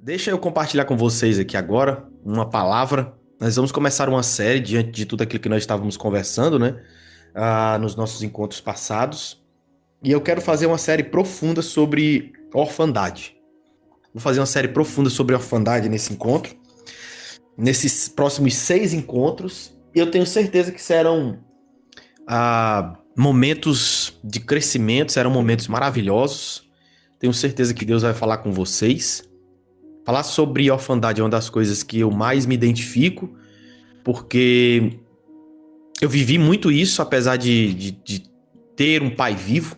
Deixa eu compartilhar com vocês aqui agora uma palavra. Nós vamos começar uma série diante de tudo aquilo que nós estávamos conversando, né? Nos nossos encontros passados. E eu quero fazer uma série profunda sobre orfandade. Vou fazer uma série profunda sobre orfandade nesse encontro. Nesses próximos 6 encontros. E eu tenho certeza que serão momentos de crescimento, serão momentos maravilhosos. Tenho certeza que Deus vai falar com vocês. Falar sobre orfandade é uma das coisas que eu mais me identifico, porque eu vivi muito isso, apesar de ter um pai vivo.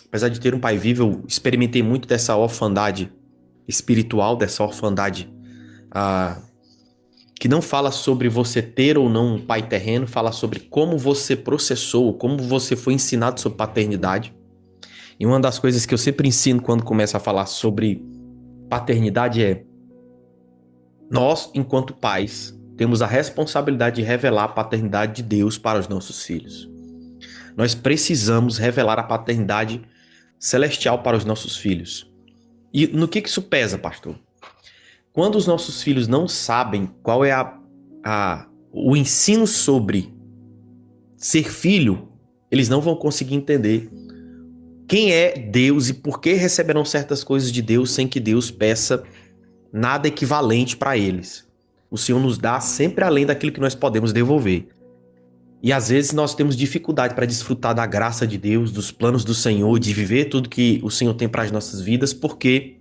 Apesar de ter um pai vivo, eu experimentei muito dessa orfandade espiritual, dessa orfandade ah, que não fala sobre você ter ou não um pai terreno, fala sobre como você processou, como você foi ensinado sobre paternidade. E uma das coisas que eu sempre ensino quando começo a falar sobre paternidade é: nós, enquanto pais, temos a responsabilidade de revelar a paternidade de Deus para os nossos filhos. Nós precisamos revelar a paternidade celestial para os nossos filhos. E no que isso pesa, pastor? Quando os nossos filhos não sabem qual é o ensino sobre ser filho, eles não vão conseguir entender quem é Deus e por que receberão certas coisas de Deus sem que Deus peça nada equivalente para eles. O Senhor nos dá sempre além daquilo que nós podemos devolver. E às vezes nós temos dificuldade para desfrutar da graça de Deus, dos planos do Senhor, de viver tudo que o Senhor tem para as nossas vidas, porque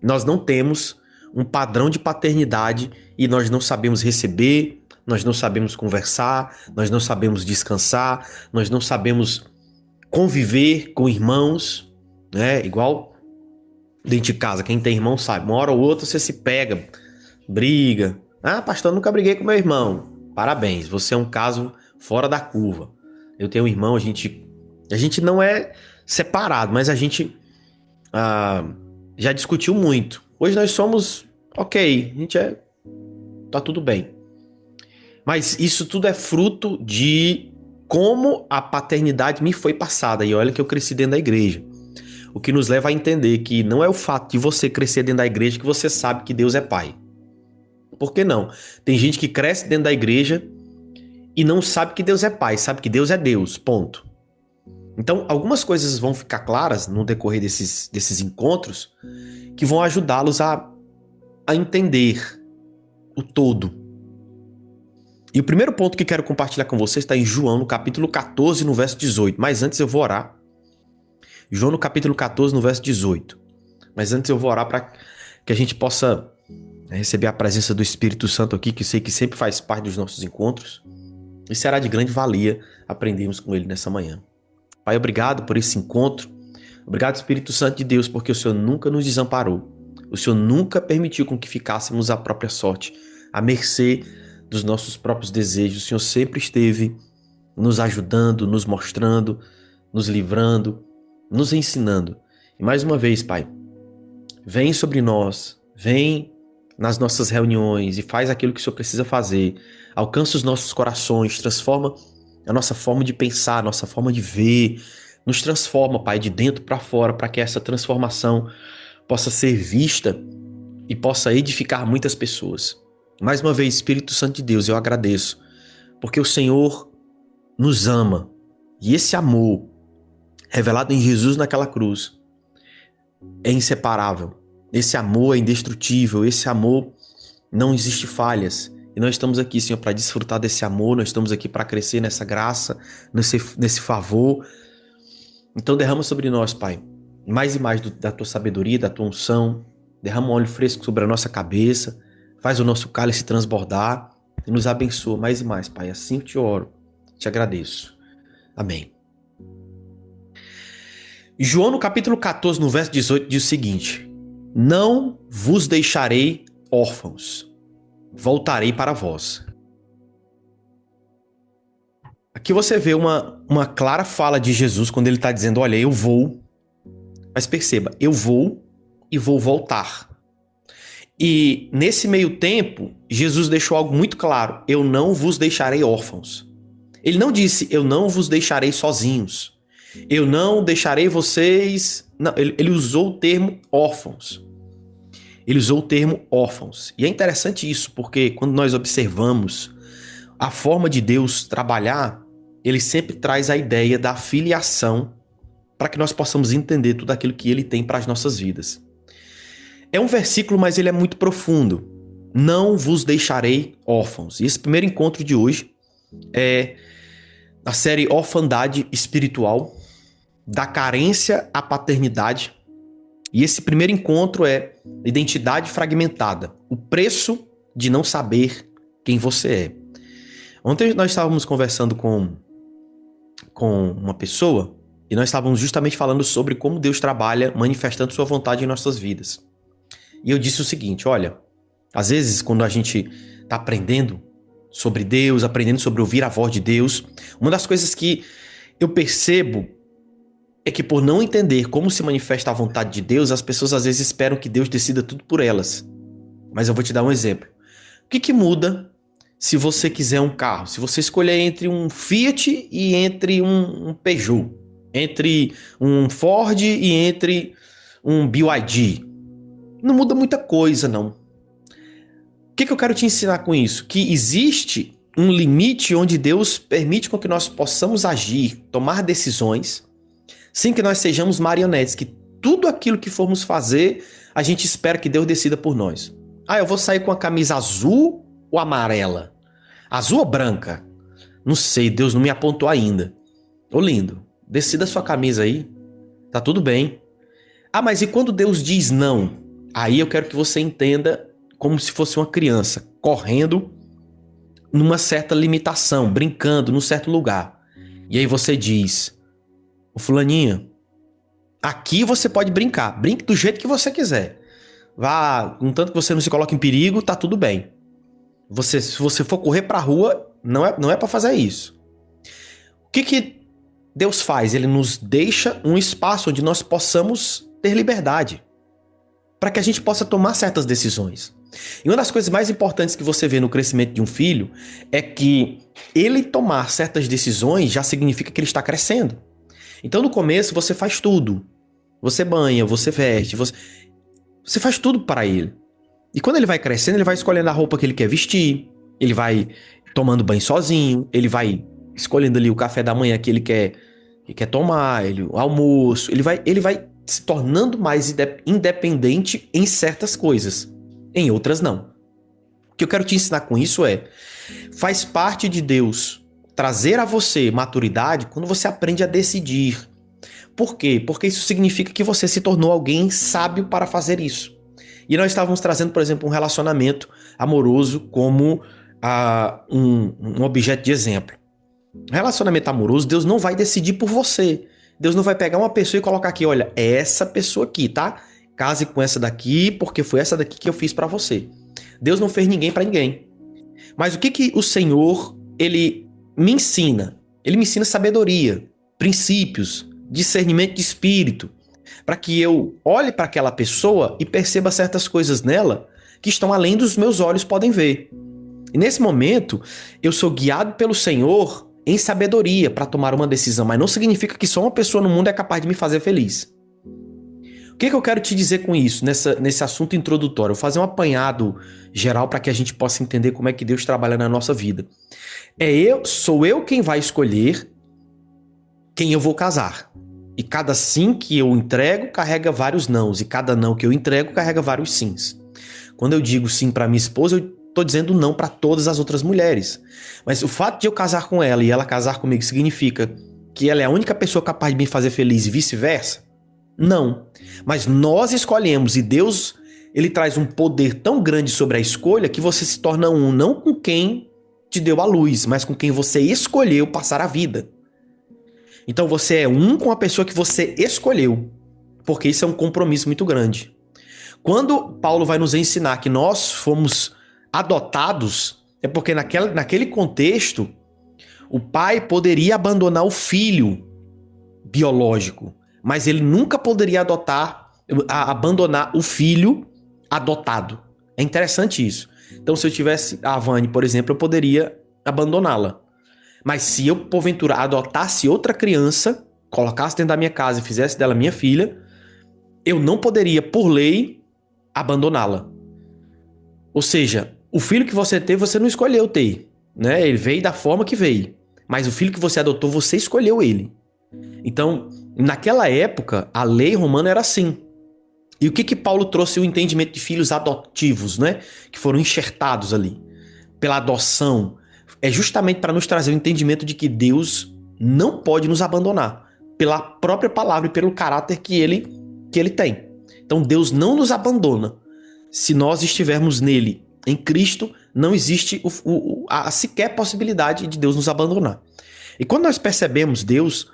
nós não temos um padrão de paternidade e nós não sabemos receber, nós não sabemos conversar, nós não sabemos descansar, nós não sabemos conviver com irmãos, né? Igual dentro de casa, quem tem irmão sabe, uma hora ou outra você se pega, briga. Ah, pastor, eu nunca briguei com meu irmão. Parabéns, você é um caso fora da curva. Eu tenho um irmão, a gente não é separado, mas a gente já discutiu muito. Hoje nós somos ok, tá tudo bem. Mas isso tudo é fruto de como a paternidade me foi passada. E olha que eu cresci dentro da igreja. O que nos leva a entender que não é o fato de você crescer dentro da igreja que você sabe que Deus é pai. Por que não? Tem gente que cresce dentro da igreja e não sabe que Deus é pai, sabe que Deus é Deus, ponto. Então, algumas coisas vão ficar claras no decorrer desses encontros que vão ajudá-los a entender o todo. E o primeiro ponto que quero compartilhar com vocês está em João, no capítulo 14, no verso 18. Mas antes eu vou orar. João, no capítulo 14, no verso 18. Mas antes eu vou orar para que a gente possa receber a presença do Espírito Santo aqui, que sei que sempre faz parte dos nossos encontros. E será de grande valia aprendermos com ele nessa manhã. Pai, obrigado por esse encontro. Obrigado, Espírito Santo de Deus, porque o Senhor nunca nos desamparou. O Senhor nunca permitiu com que ficássemos à própria sorte, à mercê dos nossos próprios desejos. O Senhor sempre esteve nos ajudando, nos mostrando, nos livrando, nos ensinando. E mais uma vez, Pai, vem sobre nós, vem nas nossas reuniões e faz aquilo que o Senhor precisa fazer. Alcança os nossos corações, transforma a nossa forma de pensar, a nossa forma de ver. Nos transforma, Pai, de dentro para fora, para que essa transformação possa ser vista e possa edificar muitas pessoas. Mais uma vez, Espírito Santo de Deus, eu agradeço, porque o Senhor nos ama. E esse amor revelado em Jesus naquela cruz é inseparável. Esse amor é indestrutível, esse amor não existe falhas. E nós estamos aqui, Senhor, para desfrutar desse amor, nós estamos aqui para crescer nessa graça, nesse favor. Então derrama sobre nós, Pai, mais e mais da Tua sabedoria, da Tua unção. Derrama um óleo fresco sobre a nossa cabeça, faz o nosso cálice transbordar e nos abençoa mais e mais, Pai. Assim te oro, te agradeço. Amém. João, no capítulo 14, no verso 18, diz o seguinte: não vos deixarei órfãos, voltarei para vós. Aqui você vê uma clara fala de Jesus quando ele está dizendo: olha, eu vou, mas perceba, eu vou e vou voltar. E nesse meio tempo, Jesus deixou algo muito claro: eu não vos deixarei órfãos. Ele não disse: eu não vos deixarei sozinhos. Eu não deixarei vocês... Não, ele usou o termo órfãos. ele usou o termo órfãos. E é interessante isso, porque quando nós observamos a forma de Deus trabalhar, ele sempre traz a ideia da filiação para que nós possamos entender tudo aquilo que ele tem para as nossas vidas. É um versículo, mas ele é muito profundo. Não vos deixarei órfãos. E esse primeiro encontro de hoje é a série Orfandade Espiritual, da carência à paternidade. E esse primeiro encontro é identidade fragmentada, o preço de não saber quem você é. Ontem nós estávamos conversando com uma pessoa e nós estávamos justamente falando sobre como Deus trabalha manifestando sua vontade em nossas vidas. E eu disse o seguinte, olha, às vezes quando a gente está aprendendo sobre Deus, aprendendo sobre ouvir a voz de Deus, uma das coisas que eu percebo é que por não entender como se manifesta a vontade de Deus, as pessoas às vezes esperam que Deus decida tudo por elas. Mas eu vou te dar um exemplo. O que muda se você quiser um carro? Se você escolher entre um Fiat e entre um Peugeot, entre um Ford e entre um BYD, não muda muita coisa, não. O que eu quero te ensinar com isso? Que existe um limite onde Deus permite com que nós possamos agir, tomar decisões, sem que nós sejamos marionetes, que tudo aquilo que formos fazer, a gente espera que Deus decida por nós. Ah, eu vou sair com a camisa azul ou amarela? Azul ou branca? Não sei, Deus não me apontou ainda. Ô lindo, decida a sua camisa aí, tá tudo bem. Ah, mas e quando Deus diz não? Aí eu quero que você entenda como se fosse uma criança, correndo numa certa limitação, brincando num certo lugar. E aí você diz... Ô fulaninha, aqui você pode brincar. Brinque do jeito que você quiser. Vá, contanto que você não se coloque em perigo, tá tudo bem. Se você for correr pra rua, não é pra fazer isso. O que Deus faz? Ele nos deixa um espaço onde nós possamos ter liberdade. Para que a gente possa tomar certas decisões. E uma das coisas mais importantes que você vê no crescimento de um filho é que ele tomar certas decisões já significa que ele está crescendo. Então, no começo, você faz tudo. Você banha, você veste, você faz tudo para ele. E quando ele vai crescendo, ele vai escolhendo a roupa que ele quer vestir, ele vai tomando banho sozinho, ele vai escolhendo ali o café da manhã que ele quer tomar, o almoço, ele vai se tornando mais independente em certas coisas, em outras não. O que eu quero te ensinar com isso faz parte de Deus trazer a você maturidade quando você aprende a decidir. Por quê? Porque isso significa que você se tornou alguém sábio para fazer isso. E nós estávamos trazendo, por exemplo, um relacionamento amoroso como um objeto de exemplo. Relacionamento amoroso, Deus não vai decidir por você. Deus não vai pegar uma pessoa e colocar aqui, olha, é essa pessoa aqui, tá? Case com essa daqui, porque foi essa daqui que eu fiz para você. Deus não fez ninguém para ninguém. Mas o que o Senhor, ele me ensina? Ele me ensina sabedoria, princípios, discernimento de espírito, para que eu olhe para aquela pessoa e perceba certas coisas nela que estão além dos meus olhos podem ver. E nesse momento, eu sou guiado pelo Senhor em sabedoria para tomar uma decisão, mas não significa que só uma pessoa no mundo é capaz de me fazer feliz. O que eu quero te dizer com isso, nesse assunto introdutório? Eu vou fazer um apanhado geral para que a gente possa entender como é que Deus trabalha na nossa vida. Sou eu quem vai escolher quem eu vou casar. E cada sim que eu entrego carrega vários nãos, e cada não que eu entrego carrega vários sims. Quando eu digo sim para minha esposa, eu estou dizendo não para todas as outras mulheres. Mas o fato de eu casar com ela e ela casar comigo significa que ela é a única pessoa capaz de me fazer feliz e vice-versa? Não. Mas nós escolhemos e Deus, ele traz um poder tão grande sobre a escolha que você se torna um não com quem te deu a luz, mas com quem você escolheu passar a vida. Então você é um com a pessoa que você escolheu, porque isso é um compromisso muito grande. Quando Paulo vai nos ensinar que nós fomos adotados, é porque naquele contexto o pai poderia abandonar o filho biológico, mas ele nunca poderia abandonar o filho adotado. É interessante isso. Então, se eu tivesse a Vani, por exemplo, eu poderia abandoná-la. Mas se eu, porventura, adotasse outra criança, colocasse dentro da minha casa e fizesse dela minha filha, eu não poderia, por lei, abandoná-la. Ou seja, o filho que você teve, você não escolheu ter, né? Ele veio da forma que veio. Mas o filho que você adotou, você escolheu ele. Então, naquela época, a lei romana era assim. E o que Paulo trouxe o entendimento de filhos adotivos, né? Que foram enxertados ali pela adoção. É justamente para nos trazer o entendimento de que Deus não pode nos abandonar pela própria palavra e pelo caráter que ele tem. Então, Deus não nos abandona. Se nós estivermos nele, em Cristo, não existe a sequer possibilidade de Deus nos abandonar. E quando nós percebemos Deus,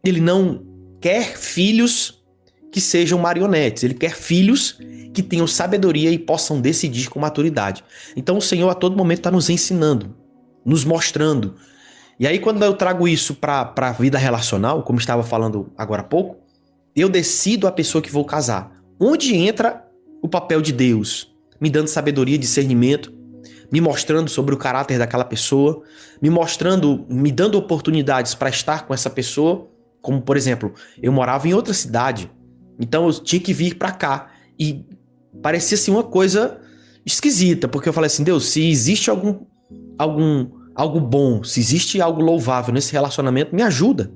ele não quer filhos que sejam marionetes, ele quer filhos que tenham sabedoria e possam decidir com maturidade. Então o Senhor a todo momento está nos ensinando, nos mostrando. E aí quando eu trago isso para a vida relacional, como estava falando agora há pouco, eu decido a pessoa que vou casar. Onde entra o papel de Deus? Me dando sabedoria, discernimento, me mostrando sobre o caráter daquela pessoa, me dando oportunidades para estar com essa pessoa. Como, por exemplo, eu morava em outra cidade, então eu tinha que vir para cá. E parecia assim uma coisa esquisita, porque eu falei assim, Deus, se existe algo bom, se existe algo louvável nesse relacionamento, me ajuda.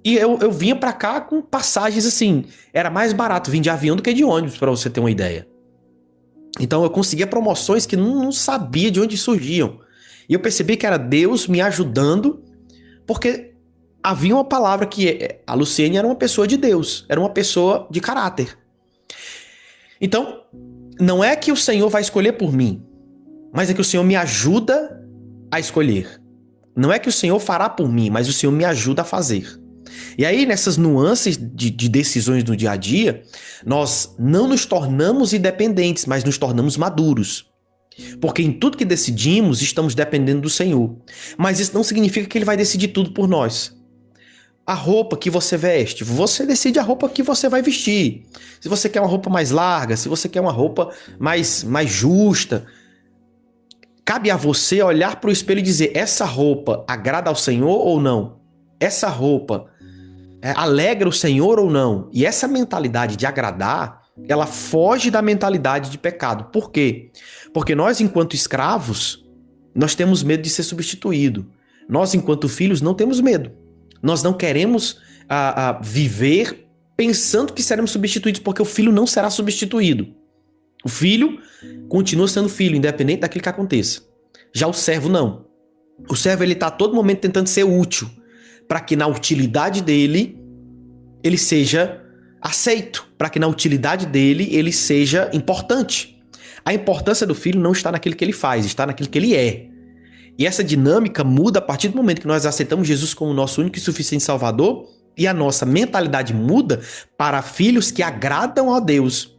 E eu vinha para cá com passagens assim, era mais barato vir de avião do que de ônibus, para você ter uma ideia. Então eu conseguia promoções que não sabia de onde surgiam. E eu percebi que era Deus me ajudando, porque havia uma palavra que a Luciene era uma pessoa de Deus, era uma pessoa de caráter. Então, não é que o Senhor vai escolher por mim, mas é que o Senhor me ajuda a escolher. Não é que o Senhor fará por mim, mas o Senhor me ajuda a fazer. E aí, nessas nuances de decisões do dia a dia, nós não nos tornamos independentes, mas nos tornamos maduros. Porque em tudo que decidimos, estamos dependendo do Senhor. Mas isso não significa que Ele vai decidir tudo por nós. A roupa que você veste, você decide a roupa que você vai vestir. Se você quer uma roupa mais larga, se você quer uma roupa mais justa, cabe a você olhar para o espelho e dizer, essa roupa agrada ao Senhor ou não? Essa roupa alegra o Senhor ou não? E essa mentalidade de agradar, ela foge da mentalidade de pecado. Por quê? Porque nós, enquanto escravos, nós temos medo de ser substituído. Nós, enquanto filhos, não temos medo. Nós não queremos viver pensando que seremos substituídos, porque o filho não será substituído. O filho continua sendo filho, independente daquilo que aconteça. Já o servo, não. O servo está a todo momento tentando ser útil, para que na utilidade dele ele seja aceito, para que na utilidade dele ele seja importante. A importância do filho não está naquilo que ele faz, está naquilo que ele é. E essa dinâmica muda a partir do momento que nós aceitamos Jesus como nosso único e suficiente Salvador, e a nossa mentalidade muda para filhos que agradam a Deus.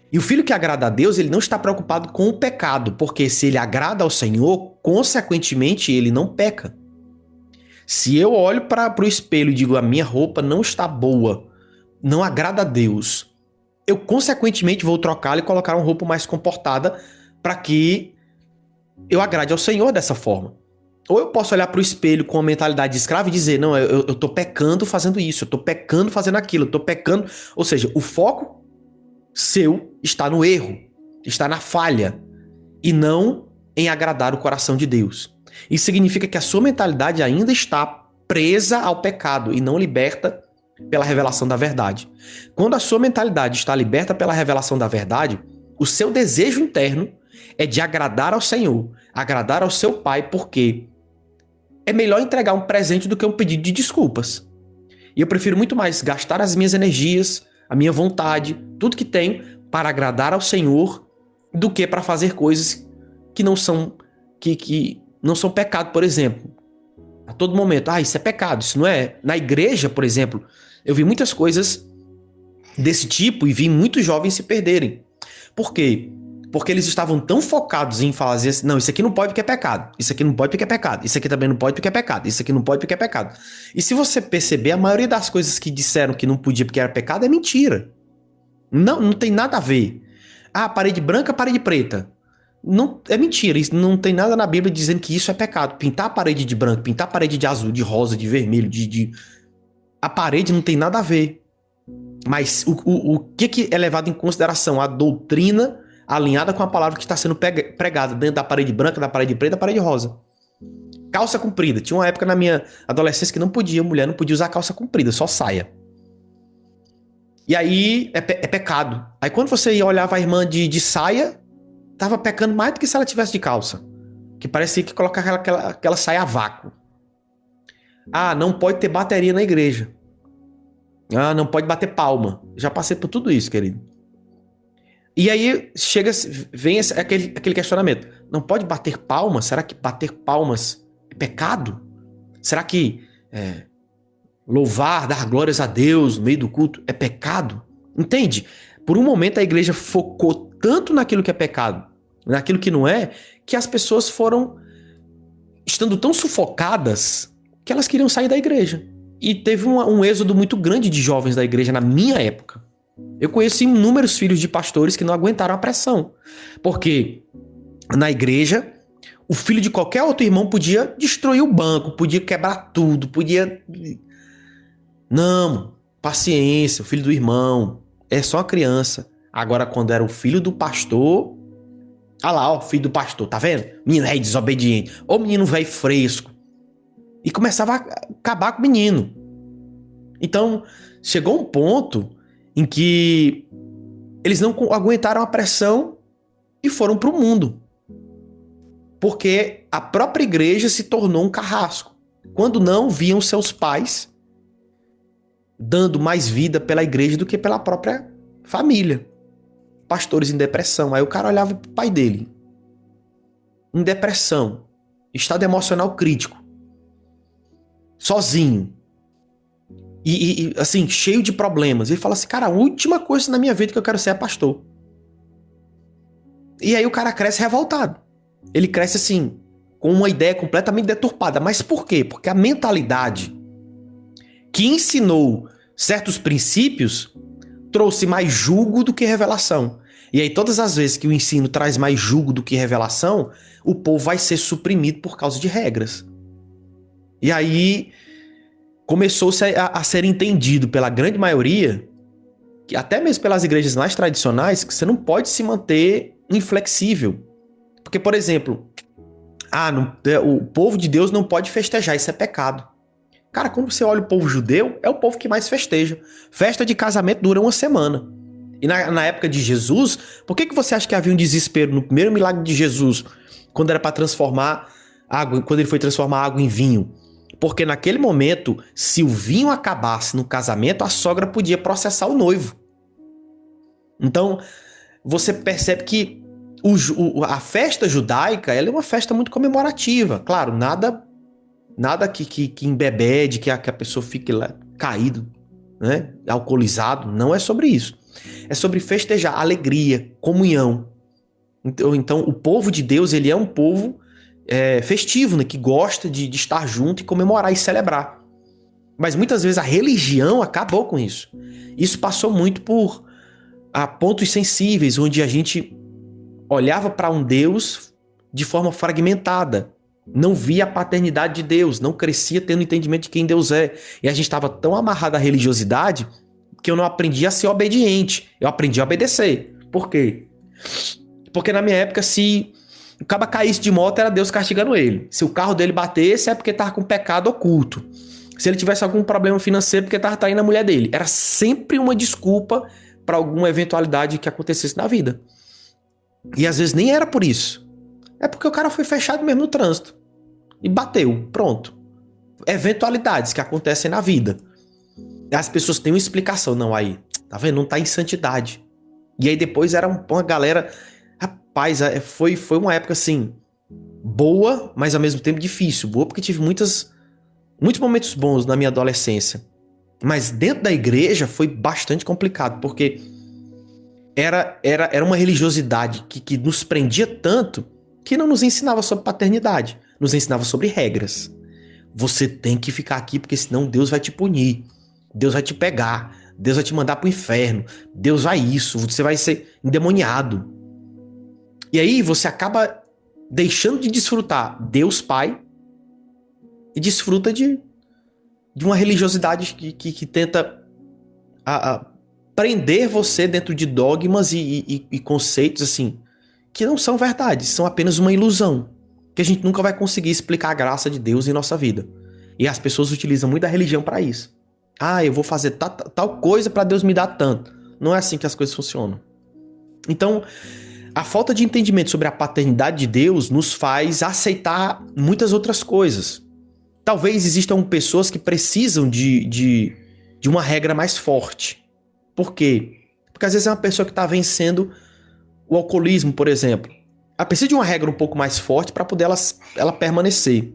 E o filho que agrada a Deus, ele não está preocupado com o pecado, porque se ele agrada ao Senhor, consequentemente ele não peca. Se eu olho para o espelho e digo, a minha roupa não está boa, não agrada a Deus, eu consequentemente vou trocá-la e colocar uma roupa mais comportada para que eu agrade ao Senhor dessa forma. Ou eu posso olhar para o espelho com a mentalidade de escravo e dizer, não, eu estou pecando fazendo isso, eu estou pecando fazendo aquilo, eu estou pecando. Ou seja, o foco seu está no erro, está na falha, e não em agradar o coração de Deus. Isso significa que a sua mentalidade ainda está presa ao pecado e não liberta pela revelação da verdade. Quando a sua mentalidade está liberta pela revelação da verdade, o seu desejo interno é de agradar ao Senhor, agradar ao seu Pai, porque é melhor entregar um presente do que um pedido de desculpas. E eu prefiro muito mais gastar as minhas energias, a minha vontade, tudo que tenho, para agradar ao Senhor, do que para fazer coisas que não são não são pecado, por exemplo. A todo momento, isso é pecado, isso não é. Na igreja, por exemplo, eu vi muitas coisas desse tipo e vi muitos jovens se perderem. Por quê? Porque eles estavam tão focados em fazer assim, não, isso aqui não pode porque é pecado, isso aqui não pode porque é pecado, isso aqui também não pode porque é pecado, isso aqui não pode porque é pecado. E se você perceber, a maioria das coisas que disseram que não podia porque era pecado é mentira. Não tem nada a ver. Parede branca, parede preta. Não, é mentira, isso não tem nada na Bíblia dizendo que isso é pecado. Pintar a parede de branco, pintar a parede de azul, de rosa, de vermelho, a parede não tem nada a ver. Mas o que é levado em consideração? A doutrina alinhada com a palavra que está sendo pregada dentro da parede branca, da parede preta, da parede rosa. Calça comprida. Tinha uma época na minha adolescência que mulher não podia usar calça comprida, só saia. E aí é pecado. Aí quando você olhava a irmã de saia, tava pecando mais do que se ela tivesse de calça. Que parecia que colocava aquela saia a vácuo. Ah, não pode ter bateria na igreja. Ah, não pode bater palma. Já passei por tudo isso, querido. E aí vem aquele questionamento. Não pode bater palmas? Será que bater palmas é pecado? Será que louvar, dar glórias a Deus no meio do culto é pecado? Entende? Por um momento a igreja focou tanto naquilo que é pecado, naquilo que não é, que as pessoas foram estando tão sufocadas que elas queriam sair da igreja. E teve um êxodo muito grande de jovens da igreja na minha época. Eu conheço inúmeros filhos de pastores que não aguentaram a pressão. Porque na igreja, o filho de qualquer outro irmão podia destruir o banco, podia quebrar tudo, podia... Não, paciência, o filho do irmão, é só uma criança. Agora, quando era o filho do pastor... Ah lá, ó, filho do pastor, tá vendo? Menino velho desobediente. Ô menino velho fresco. E começava a acabar com o menino. Então, chegou um ponto em que eles não aguentaram a pressão e foram para o mundo. Porque a própria igreja se tornou um carrasco. Quando não, viam seus pais dando mais vida pela igreja do que pela própria família. Pastores em depressão. Aí o cara olhava pro pai dele. Em depressão. Estado emocional crítico. Sozinho. E assim, cheio de problemas. Ele fala assim, cara, a última coisa na minha vida que eu quero ser é pastor. E aí o cara cresce revoltado. Ele cresce assim, com uma ideia completamente deturpada. Mas por quê? Porque a mentalidade que ensinou certos princípios trouxe mais julgo do que revelação. E aí todas as vezes que o ensino traz mais julgo do que revelação, o povo vai ser suprimido por causa de regras. E aí começou-se a ser entendido pela grande maioria, que até mesmo pelas igrejas mais tradicionais, que você não pode se manter inflexível. Porque, por exemplo, o povo de Deus não pode festejar, isso é pecado. Cara, quando você olha o povo judeu, é o povo que mais festeja. Festa de casamento dura uma semana. E na época de Jesus, por que você acha que havia um desespero no primeiro milagre de Jesus, quando era para transformar água, quando ele foi transformar água em vinho? Porque naquele momento, se o vinho acabasse no casamento, a sogra podia processar o noivo. Então, você percebe que a festa judaica, ela é uma festa muito comemorativa. Claro, nada que embebede, que a pessoa fique lá caído, né, alcoolizado. Não é sobre isso. É sobre festejar, alegria, comunhão. Então, o povo de Deus, ele é um povo festivo, né, que gosta de estar junto e comemorar e celebrar. Mas muitas vezes a religião acabou com isso. Isso passou muito por pontos sensíveis, onde a gente olhava para um Deus de forma fragmentada. Não via a paternidade de Deus, não crescia tendo entendimento de quem Deus é. E a gente estava tão amarrado à religiosidade que eu não aprendi a ser obediente. Eu aprendi a obedecer. Por quê? Porque na minha época, se o cara caísse de moto, era Deus castigando ele. Se o carro dele batesse, é porque estava com pecado oculto. Se ele tivesse algum problema financeiro, porque estava traindo a mulher dele. Era sempre uma desculpa para alguma eventualidade que acontecesse na vida. E às vezes nem era por isso. É porque o cara foi fechado mesmo no trânsito. E bateu. Pronto. Eventualidades que acontecem na vida. As pessoas têm uma explicação. Não, aí, tá vendo? Não tá em santidade. E aí depois era uma galera... Rapaz, foi uma época assim... boa, mas ao mesmo tempo difícil. Boa porque tive muitos momentos bons na minha adolescência. Mas dentro da igreja foi bastante complicado. Porque era uma religiosidade que nos prendia tanto que não nos ensinava sobre paternidade. Nos ensinava sobre regras. Você tem que ficar aqui porque senão Deus vai te punir. Deus vai te pegar. Deus vai te mandar pro inferno. Deus vai isso. Você vai ser endemoniado. E aí você acaba deixando de desfrutar Deus Pai e desfruta de uma religiosidade que tenta prender você dentro de dogmas e conceitos assim que não são verdades, são apenas uma ilusão, que a gente nunca vai conseguir explicar a graça de Deus em nossa vida. E as pessoas utilizam muito a religião para isso. Ah, eu vou fazer tal coisa para Deus me dar tanto. Não é assim que as coisas funcionam. Então, a falta de entendimento sobre a paternidade de Deus nos faz aceitar muitas outras coisas. Talvez existam pessoas que precisam de uma regra mais forte. Por quê? Porque às vezes é uma pessoa que está vencendo o alcoolismo, por exemplo. Ela precisa de uma regra um pouco mais forte para poder ela permanecer.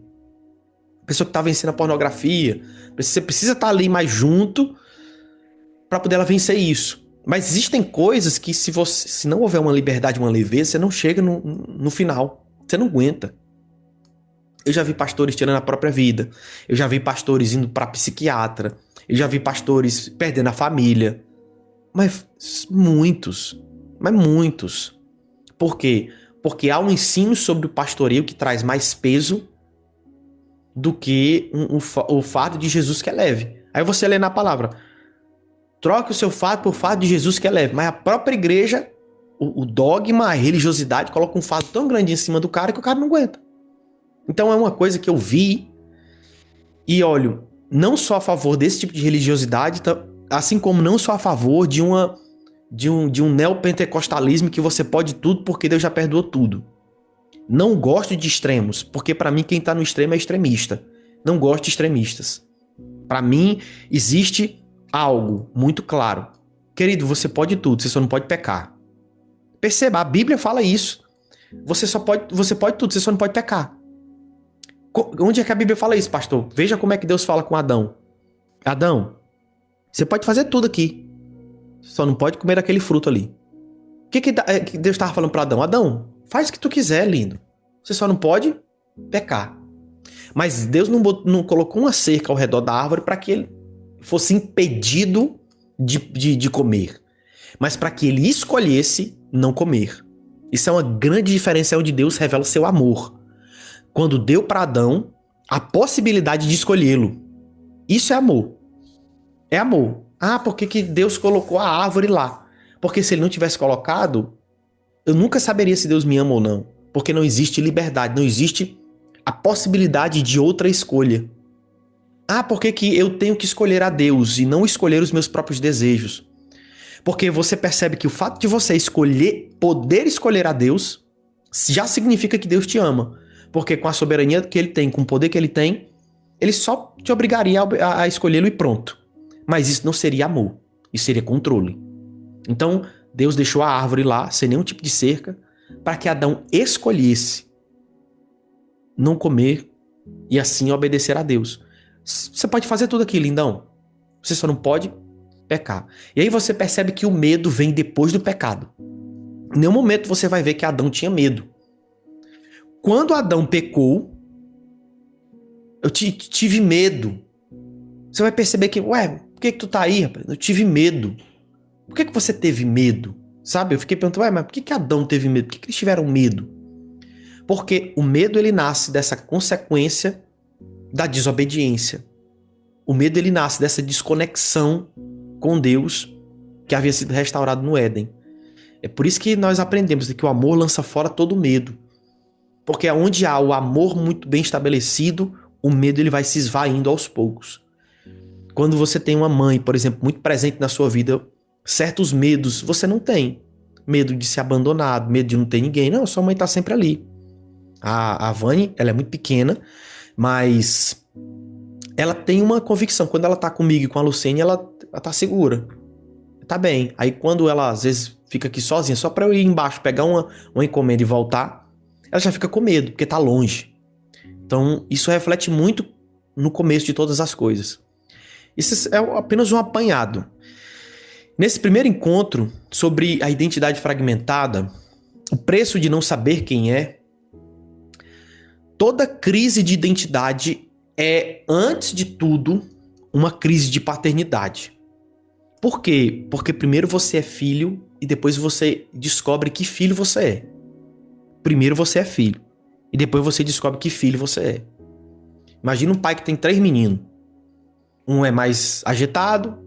A pessoa que está vencendo a pornografia, você precisa estar ali mais junto para poder ela vencer isso. Mas existem coisas que se não houver uma liberdade, uma leveza, você não chega no final. Você não aguenta. Eu já vi pastores tirando a própria vida. Eu já vi pastores indo para psiquiatra. Eu já vi pastores perdendo a família. Mas muitos. Por quê? Porque há um ensino sobre o pastoreio que traz mais peso do que o fardo de Jesus que é leve. Aí você lê na palavra: troque o seu fardo por fardo de Jesus que é leve. Mas a própria igreja, o dogma, a religiosidade coloca um fardo tão grande em cima do cara que o cara não aguenta. Então é uma coisa que eu vi e olho, não só a favor desse tipo de religiosidade, assim como não sou a favor de um neopentecostalismo que você pode tudo porque Deus já perdoou tudo. Não gosto de extremos, porque para mim quem tá no extremo é extremista. Não gosto de extremistas. Para mim existe algo muito claro. Querido, você pode tudo, você só não pode pecar. Perceba, a Bíblia fala isso. Você pode tudo, você só não pode pecar. Onde é que a Bíblia fala isso, pastor? Veja como é que Deus fala com Adão. Adão, você pode fazer tudo aqui, só não pode comer aquele fruto ali. O que Deus estava falando para Adão? Adão, faz o que tu quiser, lindo. Você só não pode pecar. Mas Deus não colocou uma cerca ao redor da árvore para que ele fosse impedido de comer, mas para que ele escolhesse não comer. Isso é uma grande diferença, onde Deus revela o seu amor. Quando deu para Adão a possibilidade de escolhê-lo. Isso é amor. É amor. Ah, por que Deus colocou a árvore lá? Porque se ele não tivesse colocado, eu nunca saberia se Deus me ama ou não. Porque não existe liberdade, não existe a possibilidade de outra escolha. Ah, por que eu tenho que escolher a Deus e não escolher os meus próprios desejos? Porque você percebe que o fato de você poder escolher a Deus, já significa que Deus te ama. Porque com a soberania que ele tem, com o poder que ele tem, ele só te obrigaria a escolhê-lo e pronto. Mas isso não seria amor, isso seria controle. Então, Deus deixou a árvore lá, sem nenhum tipo de cerca, para que Adão escolhesse não comer e assim obedecer a Deus. Você pode fazer tudo aquilo, lindão. Você só não pode pecar. E aí você percebe que o medo vem depois do pecado. Em nenhum momento você vai ver que Adão tinha medo. Quando Adão pecou, eu tive medo. Você vai perceber que, por que tu tá aí, rapaz? Eu tive medo. Por que você teve medo? Sabe? Eu fiquei perguntando, mas por que Adão teve medo? Por que eles tiveram medo? Porque o medo, ele nasce dessa consequência da desobediência. O medo, ele nasce dessa desconexão com Deus que havia sido restaurado no Éden. É por isso que nós aprendemos que o amor lança fora todo medo. Porque onde há o amor muito bem estabelecido, o medo ele vai se esvaindo aos poucos. Quando você tem uma mãe, por exemplo, muito presente na sua vida, certos medos você não tem. Medo de ser abandonado, medo de não ter ninguém. Não, sua mãe está sempre ali. A Vani, ela é muito pequena, mas ela tem uma convicção. Quando ela tá comigo e com a Luciene, ela tá segura. Tá bem. Aí quando ela, às vezes, fica aqui sozinha, só pra eu ir embaixo, pegar uma encomenda e voltar, ela já fica com medo, porque tá longe. Então, isso reflete muito no começo de todas as coisas. Isso é apenas um apanhado. Nesse primeiro encontro sobre a identidade fragmentada, o preço de não saber quem é, toda crise de identidade é, antes de tudo, uma crise de paternidade. Por quê? Porque primeiro você é filho e depois você descobre que filho você é. Primeiro você é filho e depois você descobre que filho você é. Imagina um pai que tem 3 meninos. Um é mais agitado,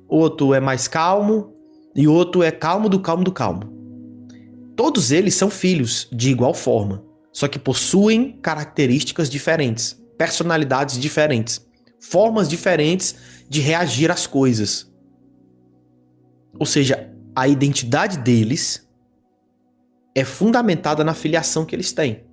outro é mais calmo, e outro é calmo do calmo do calmo. Todos eles são filhos de igual forma, só que possuem características diferentes, personalidades diferentes, formas diferentes de reagir às coisas. Ou seja, a identidade deles é fundamentada na filiação que eles têm.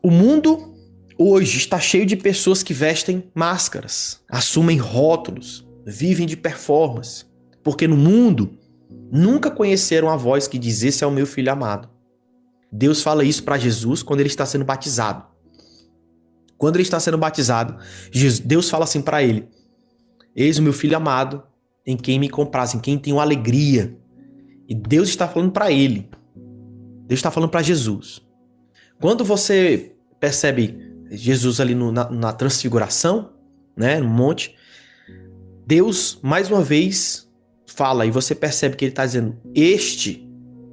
O mundo hoje está cheio de pessoas que vestem máscaras, assumem rótulos, vivem de performance, porque no mundo nunca conheceram a voz que diz: esse é o meu filho amado. Deus fala isso para Jesus quando ele está sendo batizado. Quando ele está sendo batizado, Deus fala assim para ele: eis o meu filho amado, em quem me compraz, em quem tenho alegria. E Deus está falando para ele. Deus está falando para Jesus. Quando você percebe Jesus ali na transfiguração, né, no monte, Deus mais uma vez fala, e você percebe que ele está dizendo: este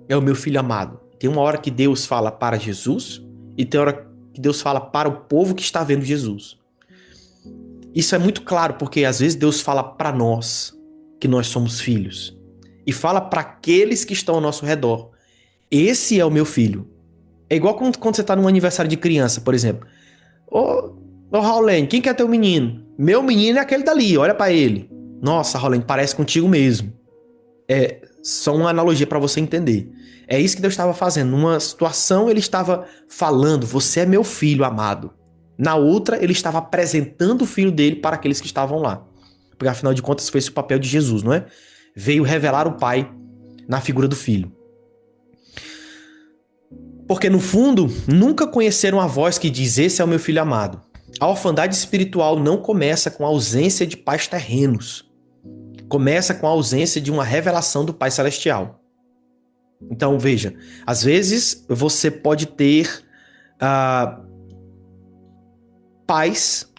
é o meu filho amado. Tem uma hora que Deus fala para Jesus e tem hora que Deus fala para o povo que está vendo Jesus. Isso é muito claro, porque às vezes Deus fala para nós que nós somos filhos e fala para aqueles que estão ao nosso redor: esse é o meu filho. É igual quando você está num aniversário de criança, por exemplo. Ô Raulene, quem que é teu menino? Meu menino é aquele dali, olha para ele. Nossa, Raulene, parece contigo mesmo. É só uma analogia para você entender. É isso que Deus estava fazendo. Numa situação ele estava falando: você é meu filho amado. Na outra ele estava apresentando o filho dele para aqueles que estavam lá. Porque afinal de contas foi esse o papel de Jesus, não é? Veio revelar o Pai na figura do Filho. Porque no fundo, nunca conheceram a voz que diz: esse é o meu filho amado. A orfandade espiritual não começa com a ausência de pais terrenos. Começa com a ausência de uma revelação do Pai Celestial. Então, veja, às vezes você pode ter pais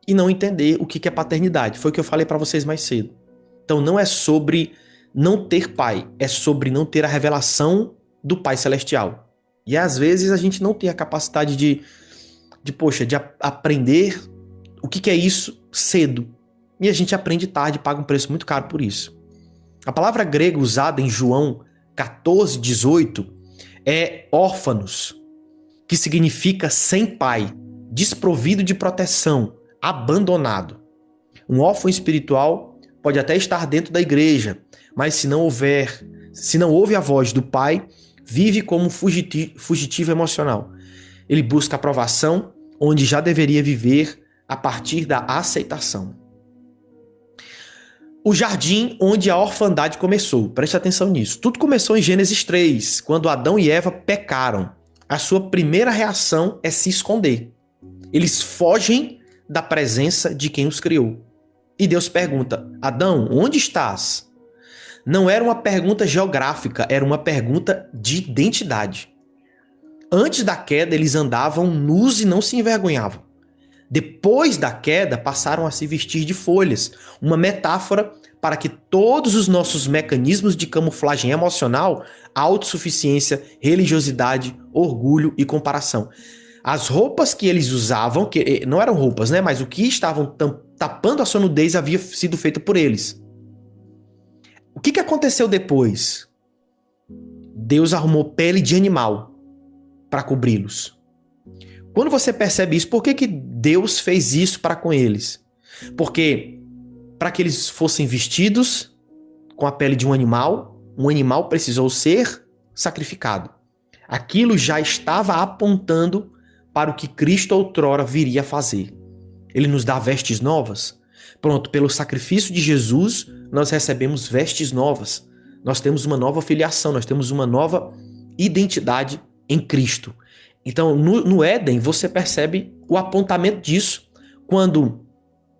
e não entender o que é paternidade. Foi o que eu falei para vocês mais cedo. Então, não é sobre não ter pai, é sobre não ter a revelação do Pai Celestial. E às vezes a gente não tem a capacidade de aprender o que é isso cedo. E a gente aprende tarde e paga um preço muito caro por isso. A palavra grega usada em João 14:18 é órfãos, que significa sem pai, desprovido de proteção, abandonado. Um órfão espiritual pode até estar dentro da igreja, mas se não ouve a voz do pai, vive como um fugitivo emocional. Ele busca aprovação onde já deveria viver a partir da aceitação. O jardim onde a orfandade começou. Preste atenção nisso. Tudo começou em Gênesis 3, quando Adão e Eva pecaram. A sua primeira reação é se esconder. Eles fogem da presença de quem os criou. E Deus pergunta: Adão, onde estás? Não era uma pergunta geográfica, era uma pergunta de identidade. Antes da queda, eles andavam nus e não se envergonhavam. Depois da queda, passaram a se vestir de folhas, uma metáfora para que todos os nossos mecanismos de camuflagem emocional, autossuficiência, religiosidade, orgulho e comparação. As roupas que eles usavam, que não eram roupas, né? Mas o que estavam tapando a sua nudez havia sido feito por eles. O que aconteceu depois? Deus arrumou pele de animal para cobri-los. Quando você percebe isso, por que Deus fez isso para com eles? Porque para que eles fossem vestidos com a pele de um animal precisou ser sacrificado. Aquilo já estava apontando para o que Cristo outrora viria a fazer. Ele nos dá vestes novas. Pronto, pelo sacrifício de Jesus, nós recebemos vestes novas. Nós temos uma nova filiação, nós temos uma nova identidade em Cristo. Então, no Éden, você percebe o apontamento disso quando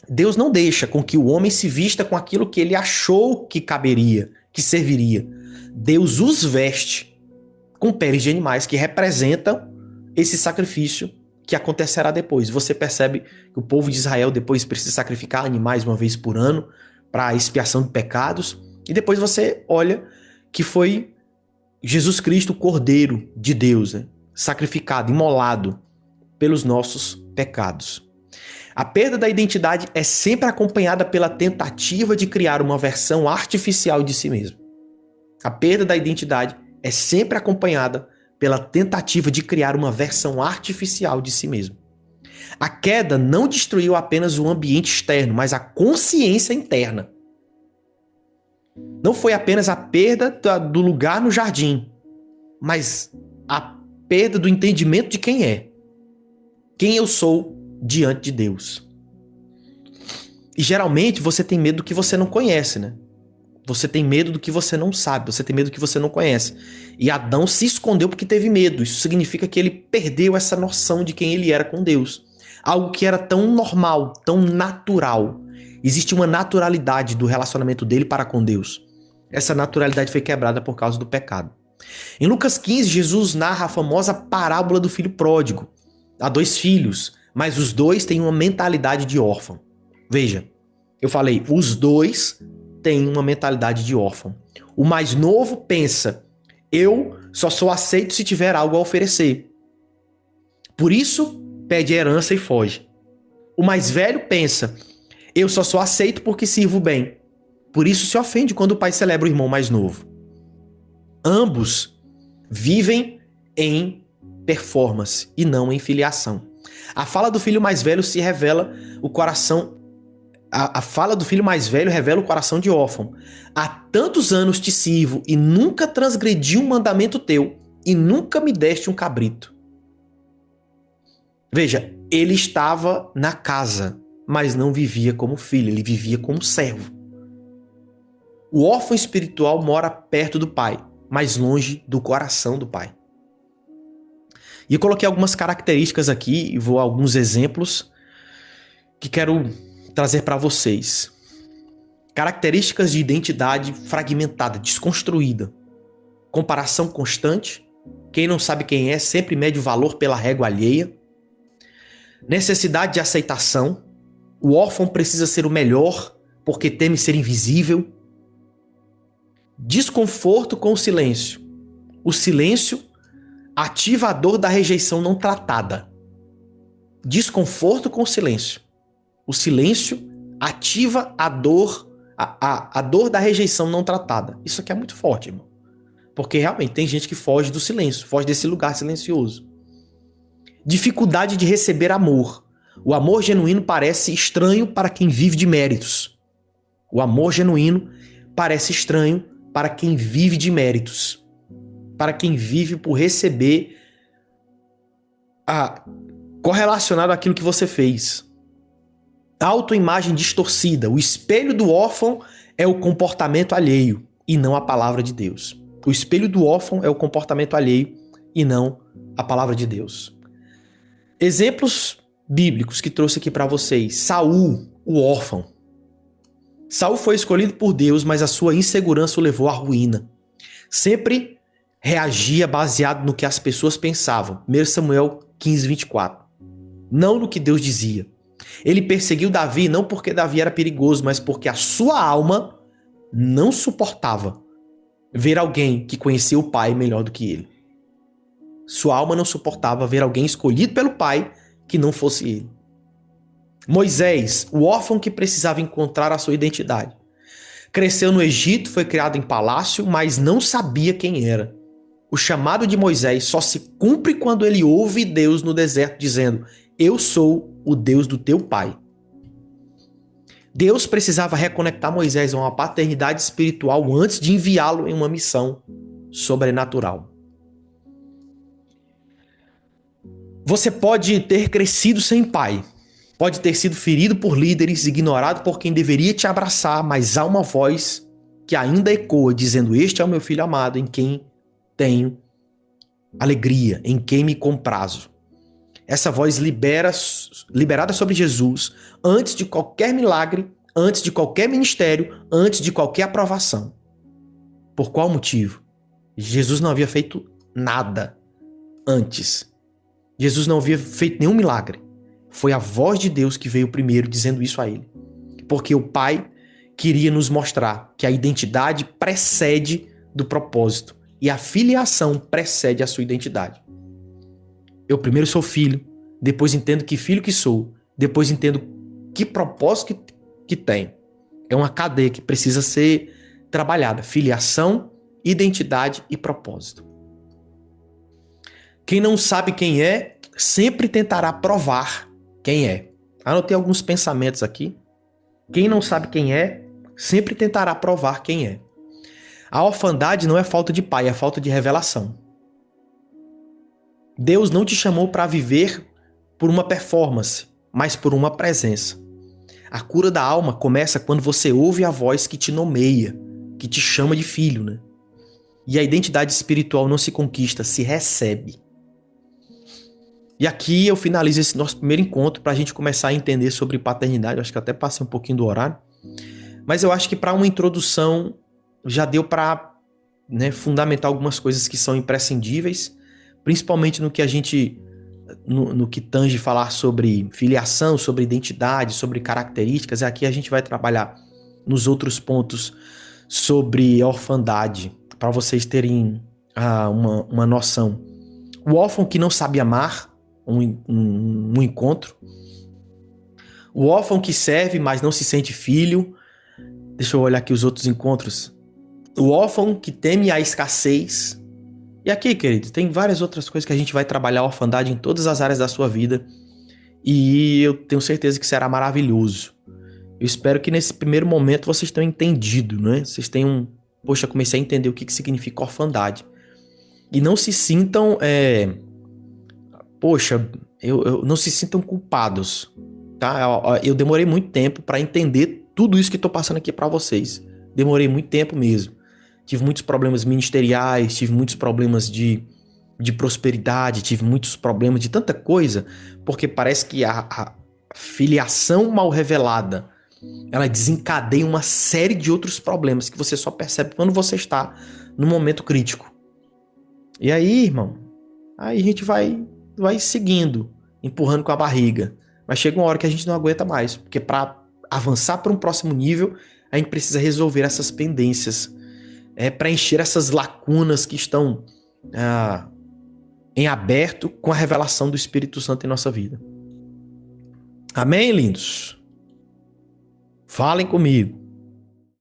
Deus não deixa com que o homem se vista com aquilo que ele achou que caberia, que serviria. Deus os veste com peles de animais que representam esse sacrifício que acontecerá depois. Você percebe que o povo de Israel depois precisa sacrificar animais uma vez por ano para a expiação de pecados. E depois você olha que foi Jesus Cristo, o Cordeiro de Deus, né? Sacrificado, imolado pelos nossos pecados. A perda da identidade é sempre acompanhada pela tentativa de criar uma versão artificial de si mesmo. A perda da identidade é sempre acompanhada pela tentativa de criar uma versão artificial de si mesmo. A queda não destruiu apenas o ambiente externo, mas a consciência interna. Não foi apenas a perda do lugar no jardim, mas a perda do entendimento de quem é. Quem eu sou diante de Deus. E geralmente você tem medo do que você não conhece, né? Você tem medo do que você não sabe, você tem medo do que você não conhece. E Adão se escondeu porque teve medo. Isso significa que ele perdeu essa noção de quem ele era com Deus. Algo que era tão normal, tão natural. Existe uma naturalidade do relacionamento dele para com Deus. Essa naturalidade foi quebrada por causa do pecado. Em Lucas 15, Jesus narra a famosa parábola do filho pródigo. Há 2 filhos, mas os 2 têm uma mentalidade de órfão. Veja, eu falei, os 2 têm uma mentalidade de órfão. O mais novo pensa, eu só sou aceito se tiver algo a oferecer. Por isso, pede herança e foge. O mais velho pensa, eu só sou aceito porque sirvo bem. Por isso se ofende quando o pai celebra o irmão mais novo. Ambos vivem em performance e não em filiação. A fala do filho mais velho se revela o coração. A fala do filho mais velho revela o coração de órfão. Há tantos anos te sirvo e nunca transgredi um mandamento teu e nunca me deste um cabrito. Veja, ele estava na casa, mas não vivia como filho, ele vivia como servo. O órfão espiritual mora perto do pai, mas longe do coração do pai. E eu coloquei algumas características aqui, e vou a alguns exemplos que quero trazer para vocês. Características de identidade fragmentada, desconstruída. Comparação constante. Quem não sabe quem é sempre mede o valor pela régua alheia. Necessidade de aceitação. O órfão precisa ser o melhor porque teme ser invisível. Desconforto com o silêncio. O silêncio ativa a dor da rejeição não tratada. Desconforto com o silêncio. O silêncio ativa a dor da rejeição não tratada. Isso aqui é muito forte, irmão. Porque realmente tem gente que foge do silêncio, foge desse lugar silencioso. Dificuldade de receber amor. O amor genuíno parece estranho para quem vive de méritos. O amor genuíno parece estranho para quem vive de méritos. Para quem vive por receber correlacionado àquilo que você fez. Autoimagem distorcida. O espelho do órfão é o comportamento alheio e não a palavra de Deus. O espelho do órfão é o comportamento alheio e não a palavra de Deus. Exemplos bíblicos que trouxe aqui para vocês. Saul, o órfão. Saul foi escolhido por Deus, mas a sua insegurança o levou à ruína. Sempre reagia baseado no que as pessoas pensavam. 1 Samuel 15, 24. Não no que Deus dizia. Ele perseguiu Davi não porque Davi era perigoso, mas porque a sua alma não suportava ver alguém que conhecia o pai melhor do que ele. Sua alma não suportava ver alguém escolhido pelo pai que não fosse ele. Moisés, o órfão que precisava encontrar a sua identidade. Cresceu no Egito, foi criado em palácio, mas não sabia quem era. O chamado de Moisés só se cumpre quando ele ouve Deus no deserto dizendo: eu sou o Deus do teu pai. Deus precisava reconectar Moisés a uma paternidade espiritual antes de enviá-lo em uma missão sobrenatural. Você pode ter crescido sem pai, pode ter sido ferido por líderes, ignorado por quem deveria te abraçar, mas há uma voz que ainda ecoa dizendo: este é o meu filho amado, em quem tenho alegria, em quem me comprazo. Essa voz liberada sobre Jesus antes de qualquer milagre, antes de qualquer ministério, antes de qualquer aprovação. Por qual motivo? Jesus não havia feito nada antes. Jesus não havia feito nenhum milagre. Foi a voz de Deus que veio primeiro dizendo isso a ele. Porque o Pai queria nos mostrar que a identidade precede do propósito e a filiação precede a sua identidade. Eu primeiro sou filho, depois entendo que filho que sou, depois entendo que propósito que tem. É uma cadeia que precisa ser trabalhada. Filiação, identidade e propósito. Quem não sabe quem é, sempre tentará provar quem é. Anotei alguns pensamentos aqui. Quem não sabe quem é, sempre tentará provar quem é. A orfandade não é falta de pai, é falta de revelação. Deus não te chamou para viver por uma performance, mas por uma presença. A cura da alma começa quando você ouve a voz que te nomeia, que te chama de filho, né? E a identidade espiritual não se conquista, se recebe. E aqui eu finalizo esse nosso primeiro encontro para a gente começar a entender sobre paternidade. Eu acho que até passei um pouquinho do horário. Mas eu acho que para uma introdução já deu para, né, fundamentar algumas coisas que são imprescindíveis, principalmente no que a gente, no que tange falar sobre filiação, sobre identidade, sobre características. Aqui a gente vai trabalhar nos outros pontos sobre orfandade, para vocês terem uma noção. O órfão que não sabe amar, um encontro. O órfão que serve, mas não se sente filho. Deixa eu olhar aqui os outros encontros. O órfão que teme a escassez. E aqui, queridos, tem várias outras coisas que a gente vai trabalhar a orfandade em todas as áreas da sua vida. E eu tenho certeza que será maravilhoso. Eu espero que nesse primeiro momento vocês tenham entendido, né? Vocês tenham, poxa, comecei a entender o que significa orfandade. E não se sintam, não se sintam culpados, tá? Eu demorei muito tempo para entender tudo isso que estou passando aqui para vocês. Demorei muito tempo mesmo. Tive muitos problemas ministeriais, tive muitos problemas de prosperidade, tive muitos problemas de tanta coisa, porque parece que a filiação mal revelada, ela desencadeia uma série de outros problemas que você só percebe quando você está no momento crítico. E aí, irmão, aí a gente vai seguindo, empurrando com a barriga. Mas chega uma hora que a gente não aguenta mais, porque para avançar para um próximo nível, a gente precisa resolver essas pendências, preencher essas lacunas que estão em aberto com a revelação do Espírito Santo em nossa vida. Amém, lindos? Falem comigo.